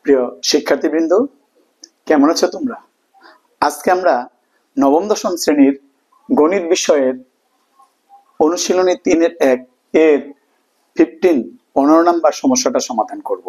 প্রিয় শিক্ষার্থীবৃন্দ, কেমন আছো তোমরা? আজকে আমরা নবম দশম শ্রেণীর গণিত বিষয়ের অনুশীলনী 3-1 এর 15 নম্বর সমস্যাটা সমাধান করব।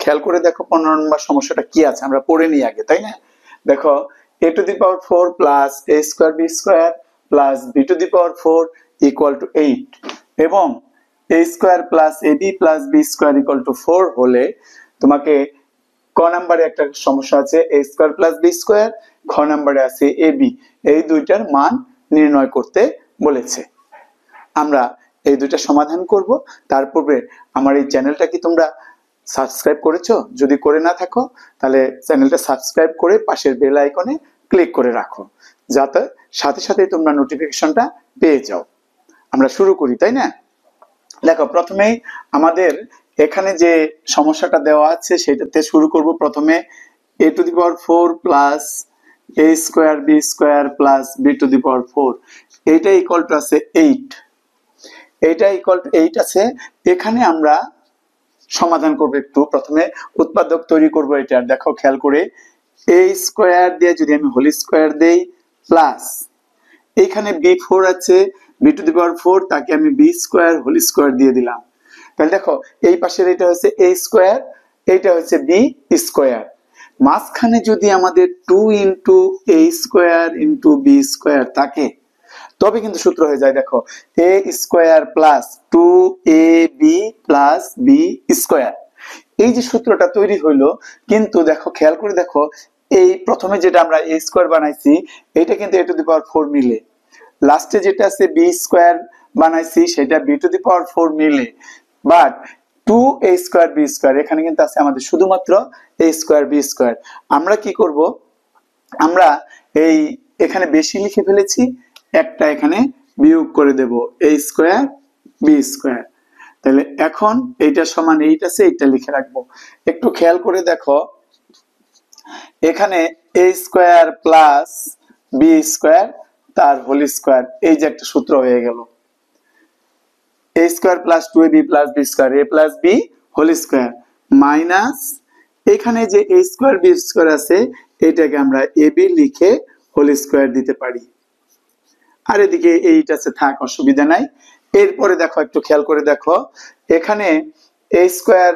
খেয়াল করে দেখো 15 নম্বর সমস্যাটা কি আছে, আমরা পড়ে নিই আগে, তাই না? দেখো, a⁴ plus a² b² plus b⁴ equal to 8 এবং a² plus ab plus b² equal to 4 হলে তোমাকে ক নাম্বারে একটা সমস্যা আছে a² প্লাস b², খ নাম্বারে আছে ab, এই দুইটার মান নির্ণয় করতে বলেছে। আমরা এই দুইটা সমাধান করব। তার পূর্বে আমার এই চ্যানেলটা কি তোমরা সাবস্ক্রাইব করেছো? যদি করে না থাকো তাহলে চ্যানেলটা সাবস্ক্রাইব করে পাশের বেল আইকনে ক্লিক করে রাখো, যাতে সাথে সাথে তোমরা নোটিফিকেশনটা পেয়ে যাও। আমরা শুরু করি, তাই না? দেখো, প্রথমেই আমাদের এখানে যে সমস্যাটা দেওয়া আছে সেটাতে শুরু করব। প্রথমে a⁴ plus a² b² plus b⁴ এইটা ইকুয়াল টু আছে 8, এইটা ইকুয়াল টু 8 আছে। এখানে আমরা সমাধান করব। একটু প্রথমে উৎপাদক তৈরি করব এটা। দেখো খেয়াল করে, a² দিয়ে যদি আমি হোল স্কয়ার দেই প্লাস এখানে b4 আছে, b⁴ তাকে আমি b² হোল স্কয়ার দিয়ে দিলাম। তাহলে দেখো এই পাশের এটা হচ্ছে a², এইটা হচ্ছে b²। মাঝখানে যদি আমাদের 2 ইন্টু a² ইন্টু b² থাকে তবে কিন্তু সূত্র হয়ে যায়, দেখো a² plus 2ab plus b²। এই যে সূত্রটা তৈরি হইলো, কিন্তু দেখো খেয়াল করে দেখো, এই প্রথমে যেটা আমরা a² বানাইছি এটা কিন্তু a⁴ মিলে, লাস্টে যেটা আছে b² বানাইছি সেটা b⁴ মিলে, বাট 2a² b² এখানে কিন্তু আছে আমাদের শুধুমাত্র a² b²। আমরা কি করব, আমরা এই এখানে বেশি লিখে ফেলেছি, একটা এখানে বিয়োগ করে দেব a² b²। তাহলে এখন এইটা সমান 8 আছে, এইটা লিখে রাখবো। একটু খেয়াল করে দেখো, এখানে a² প্লাস b² তার হোল স্কয়ার, এই যে একটা সূত্র হয়ে গেল, a² plus 2ab plus b² a plus b whole square minus এখানে যে a² b² আছে এটাকে আমরা ab লিখে হোল স্কয়ার দিতে পারি। আর এদিকে 8 আছে, থাক, অসুবিধা নাই। এরপরে দেখো, একটু খেয়াল করে দেখো, এখানে a²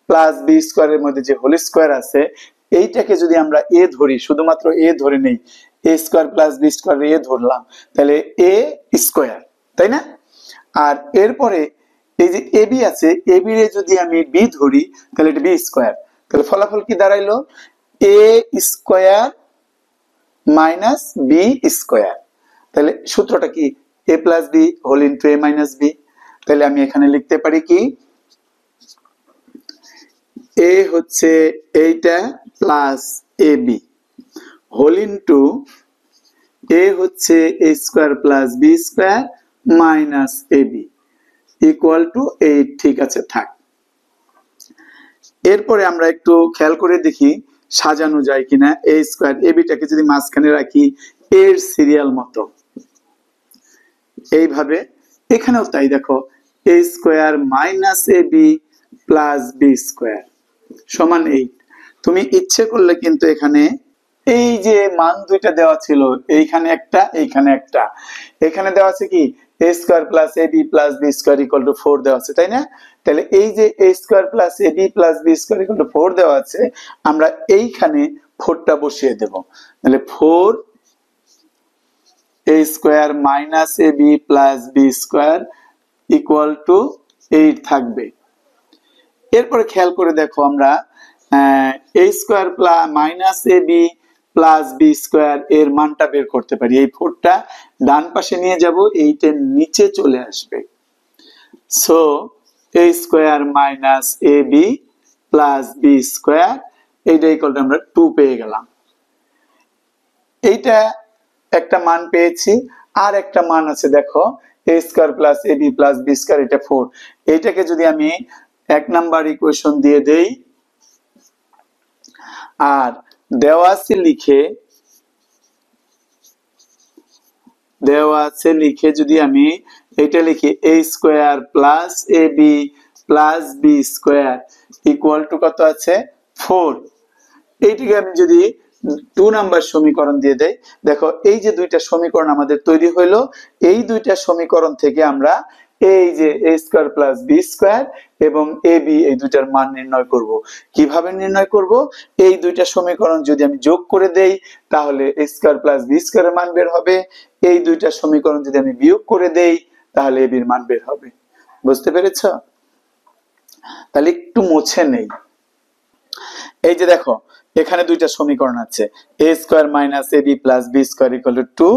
প্লাস b² এর মধ্যে যে হোল স্কয়ার আছে এইটাকে যদি আমরা a ধরি, শুধুমাত্র a ধরে নেই, a² প্লাস b² a ধরলাম, তাহলে a², তাই না? আর এরপরে এই যে ab আছে, ab রে যদি আমি b ধরি তাহলে এটা b²। তাহলে ফলাফল কি দাঁড়াইলো, a² মাইনাস b²। তাহলে সূত্রটা কি, a plus b whole into a minus b। তাহলে আমি এখানে লিখতে পারি কি, a হচ্ছে এইটা plus ab whole into a হচ্ছে a² plus b² minus ab equal to 8। ঠিক আছে, থাক। এরপরে আমরা একটু খেয়াল করে দেখি সাজানো যায় কিনা। a² ab-টাকে যদি মাঝখানে রাখি এর সিরিয়াল মতো, এইভাবে এখানেও তাই। দেখো a² minus ab plus b² সমান 8। তুমি ইচ্ছে করলে কিন্তু এখানে এই যে মান দুইটা দেওয়া ছিল, এইখানে একটা, এইখানে একটা, এখানে দেওয়া আছে কি a² plus ab plus b² equal to 4 দেওয়া আছে, তাই না? তাহলে এই যে a² plus ab plus b² equal to 4 দেওয়া আছে, আমরা এইখানে 4টা বসিয়ে দেব। তাহলে 4 a² minus ab plus b² equal to 8 থাকবে। এরপরে খেয়াল করে দেখো, আমরা a² plus minus ab plus b² এর মানটা বের করতে পারি। এই 4টা ডান পাশে নিয়ে যাব, এইটার নিচে চলে আসবে। So a² minus ab plus b² এইটা ইকুয়াল টু আমরা 2 পেয়ে গেলাম। এইটা একটা মান পেয়েছি। আর একটা মান আছে, দেখো a² plus ab plus b² এটা 4। এইটাকে যদি আমি 1 নাম্বার ইকুয়েশন দিয়ে দেই আর দেওয়া আছে লিখে যদি আমি এটা লিখি a² plus ab plus b² equal to কত আছে 4। এইটিকে আমি যদি 2 নাম্বার সমীকরণ দিয়ে দেই, দেখো এই যে দুইটা সমীকরণ আমাদের তৈরি হইলো, এই দুইটা সমীকরণ থেকে আমরা এই যে a square plus b square এবং ab এই দুইটার মান নির্ণয় করব। কিভাবে নির্ণয় করব? এই দুইটা সমীকরণ যদি আমি যোগ করে দেই তাহলে a স্কয়ার প্লাস b স্কয়ারের মান বের হবে। এই দুইটা সমীকরণ যদি আমি বিয়োগ করে দেই তাহলে ab এর মান বের হবে। বুঝতে পেরেছো? তাহলে একটু মুছে নেই। এই যে দেখো এখানে দুইটা সমীকরণ আছে, a square minus ab plus b square equal to 2,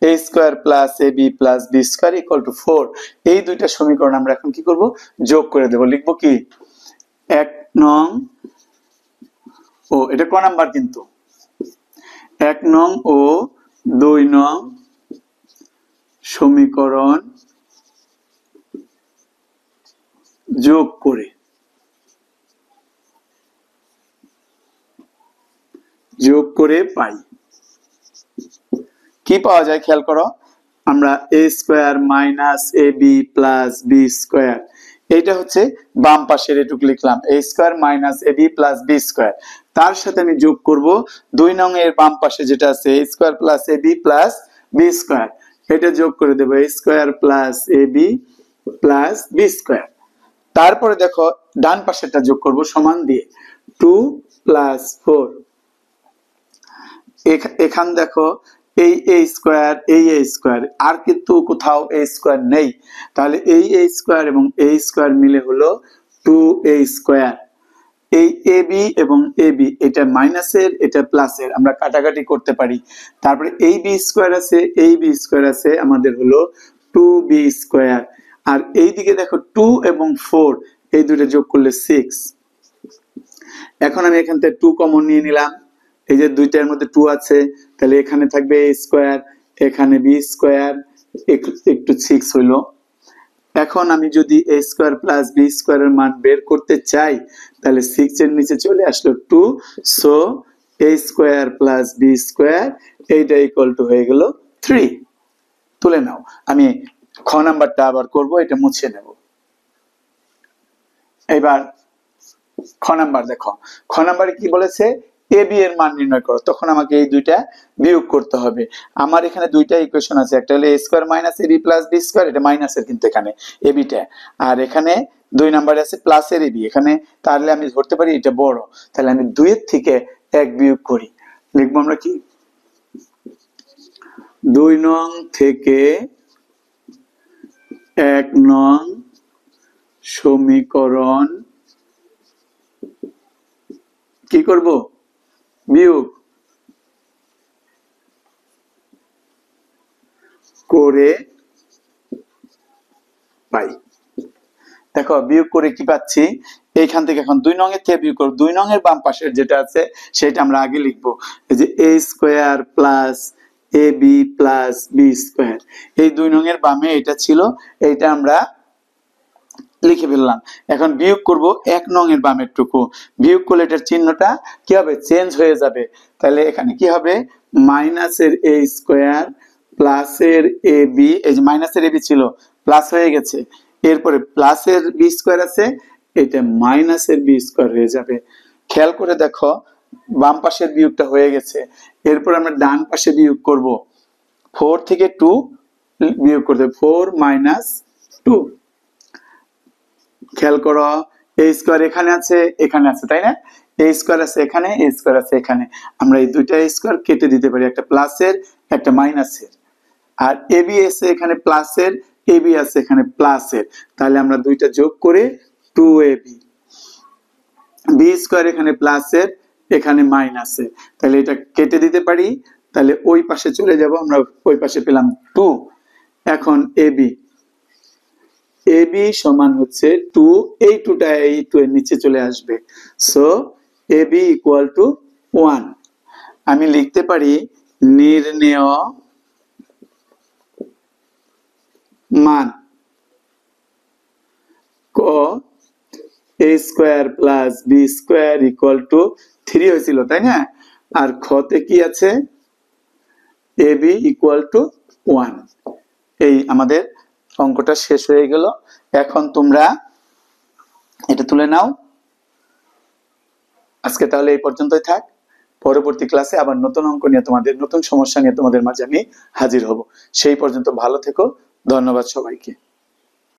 a square plus ab plus b square equal to 4। এই দুইটা সমীকরণ আমরা এখন কি করব? যোগ করে দেব। লিখব কি? 1 নং ও এটা ক নাম্বার কিন্তু 1 নং ও 2 নং সমীকরণ যোগ করে পাই। কি পাওয়া যায় খেয়াল করো, আমরা a square minus ab plus b square, এইটা হচ্ছে বাম পাশের এটুকু লিখলাম a square minus ab plus b square, তার সাথে আমি যোগ করব 2 নং এর বাম পাশে যেটা আছে a square plus ab plus b square, এটা যোগ করে দেব a square plus ab plus b square. তারপরে দেখো ডান পাশেরটা যোগ করব সমান দিয়ে 2 প্লাস 4। এখান দেখো এই a স্কয়ার এই a স্কয়ার, আর কিন্তু কোথাও a স্কয়ার নেই, তাহলে এই a স্কয়ার এবং a স্কয়ার মিলে হলো 2a স্কয়ার। এই ab এবং ab এটা মাইনাসের এটা প্লাসের, আমরা কাটাকাটি করতে পারি। তারপরে এই b স্কয়ার আছে এই b স্কয়ার আছে, আমাদের হলো 2b স্কয়ার। আর এইদিকে দেখো 2 এবং 4 এই দুটো যোগ করলে 6। এখন আমি এখান থেকে 2 কমন নিয়ে নিলাম, এই যে দুইটার মধ্যে 2 আছে, তাহলে এখানে থাকবে a স্কয়ার, এখানে b স্কয়ার, একটু 6 হইলো। এখন আমি যদি a স্কয়ার প্লাস b স্কয়ারের মান বের করতে চাই তাহলে 6 এর নিচে চলে আসলো 2, so a square plus b square এইটা ইকুয়াল টু হয়ে গেল 3। তুলে নাও, আমি খ নাম্বারটা আবার করব, এটা মুছে নেব। এবার খ নাম্বার দেখো, খ নাম্বারে কি বলেছে? ab এর মান নির্ণয় করো, তখন আমাকে এই দুইটা বিয়োগ করতে হবে। আমার এখানে দুইটা ইকুয়েশন আছে, একটা হলো a square minus ab plus b square, এটা মাইনাসের কিন্তু এখানে ab টা, আর এখানে 2 নম্বরে আছে প্লাসের ab, এখানে তাহলে আমি ধরতে পারি এটা বড়, তাহলে আমি 2 এর থেকে 1 বিয়োগ করি। লিখবো আমরা কি? 2 নং থেকে 1 নং সমীকরণ কি করব? বিয়োগ করে পাই। দেখো বিয়োগ করে কি পাচ্ছি, এইখান থেকে এখন 2 নং এর থেকে বিয়োগ করব, 2 নং এর বাম পাশের যেটা আছে সেটা আমরা আগে লিখবো, এই যে a square plus ab plus b square, এই 2 নং এর বামে এটা ছিল, এইটা আমরা লিখে ফেললাম। এখন বিয়োগ করব 1 নং এর বামের টুকু, বিয়োগ করলে এটার চিহ্নটা কি হবে? চেঞ্জ হয়ে যাবে। তাহলে এখানে কি হবে? মাইনাসের a স্কয়ার প্লাসের ab, এই যে মাইনাসের ab ছিল প্লাস হয়ে গেছে, এরপরে প্লাসের b স্কয়ার আছে, এটা মাইনাসের b স্কয়ার হয়ে যাবে। খেয়াল করে দেখো বাম পাশের বিয়োগটা হয়ে গেছে, এরপর আমরা ডান পাশে বিয়োগ করব, 4 থেকে 2 বিয়োগ করতে 4 মাইনাস 2। খেয়াল করো a স্কয়ার এখানে আছে এখানে আছে, তাই না? a স্কয়ার আছে এখানে, a স্কয়ার আছে এখানে, আমরা এই দুইটা স্কয়ার কেটে দিতে পারি, একটা প্লাসের একটা মাইনাসের। আর ab আছে এখানে প্লাসের, ab আছে এখানে প্লাসের, তাহলে আমরা দুইটা যোগ করে 2ab। b স্কয়ার এখানে প্লাসের এখানে মাইনাসের, তাহলে এটা কেটে দিতে পারি, তাহলে ওই পাশে চলে যাব, আমরা ওই পাশে পেলাম 2। এখন ab সমান হচ্ছে 2, এই 2টা এই 2 এর নিচে চলে আসবে, সো ab ইকুয়াল টু 1। আমি লিখতে পারি নির্ণেয় মান ক a square plus b square equal to 3 হয়েছিল, তাই না? আর খতে কি আছে? ab equal two 1। এই আমাদের অঙ্কটা শেষ হয়ে গেল। এখন তোমরা এটা তুলে নাও। আজকে তাহলে এই পর্যন্তই থাক। পরবর্তী ক্লাসে আবার নতুন অঙ্ক নিয়ে তোমাদের, নতুন সমস্যা নিয়ে তোমাদের মাঝে আমি হাজির হব। সেই পর্যন্ত ভালো থেকো। ধন্যবাদ সবাইকে।